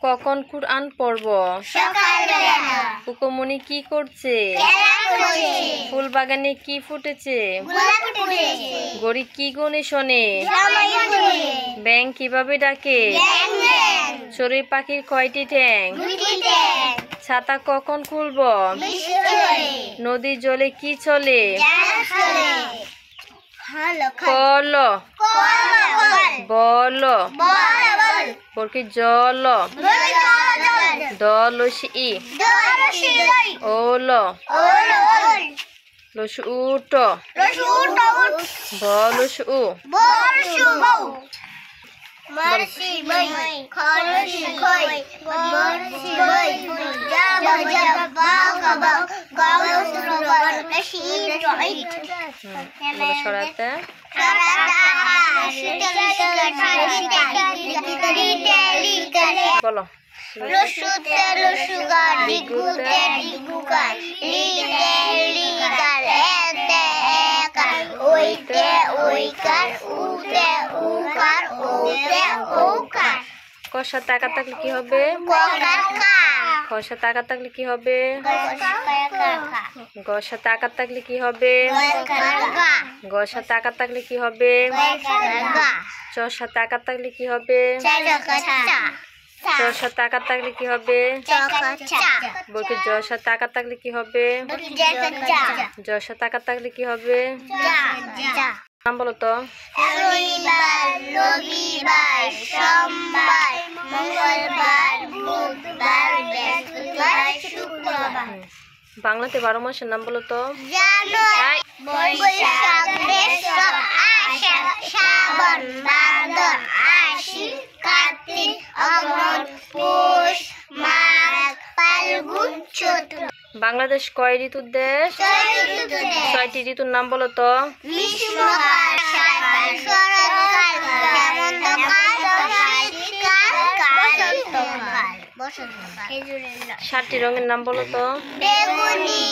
কখন কুরআন পড়ব? সকালবেলা। পুকুমনি কি করছে? খেলা করছে। ফুল বাগানে কি ফুটেছে? গোলাপ ফুটেছে। গড়ি কি গুণে শোনে? সময় গুনে। ব্যাং কিভাবে ডাকে? ব্যাং ব্যাং। চড়ুই পাখির কয়টি ঠ্যাং? দুটি ট্যাং। ছাতা কখন খুলব? বৃষ্টি হলে। নদীর জলে কি চলে? জাহাজ চলে। হলো কল বল বল। বরকি জল বল জল। দলসি ই দলসি লই। ওল ওল ওল। লসু উট রসু উট উট। বলসু উ বরসু বউ। মারসি বই। খরসি খই। বরসি বই। জাবা জাবা বাও বাও। গাও সুরবার। রসি রই। বলো সরাতে বলো লসুতে লসুগার ডিগুতে ডিগুগার লিতে লিগার এতে একার ওইতে ওইকার উতে উকার ওতে ওকার কষা টাকা থাকলে কি হবে? কোকাকা কষা টাকা থাকলে কি হবে? কোকাকা গসা টাকা থাকলে কি হবে? কোকাকা গসা টাকা থাকলে কি হবে? কোকাকা চষা টাকা থাকলে কি হবে? চাকাচা চষা টাকা থাকলে কি হবে? চাকাচা বলকে জসা টাকা থাকলে কি হবে? চাকাচা জসা টাকা থাকলে কি হবে? যা যা নাম বলো তো। শনিবার রবিবার সোমবার মঙ্গলবার বুধবার বৃহস্পতিবার শুক্রবার বাংলাতে 12 মাসের নাম বলো তো। জানুয়ারি বৈশাখ জ্যৈষ্ঠ আষাঢ় শ্রাবণ ভাদর আশ্বিন কার্তিক অগ্রহায়ণ পৌষ মাঘ ফাল্গুন চৈত্র বাংলাদেশ কয় ঋতুর দেশ? 6টি ঋতুর নাম বলো তো। গ্রীষ্মকাল শরৎকাল হেমন্তকাল বসন্তকাল 7টি রঙের নাম বলো তো। বেগুনি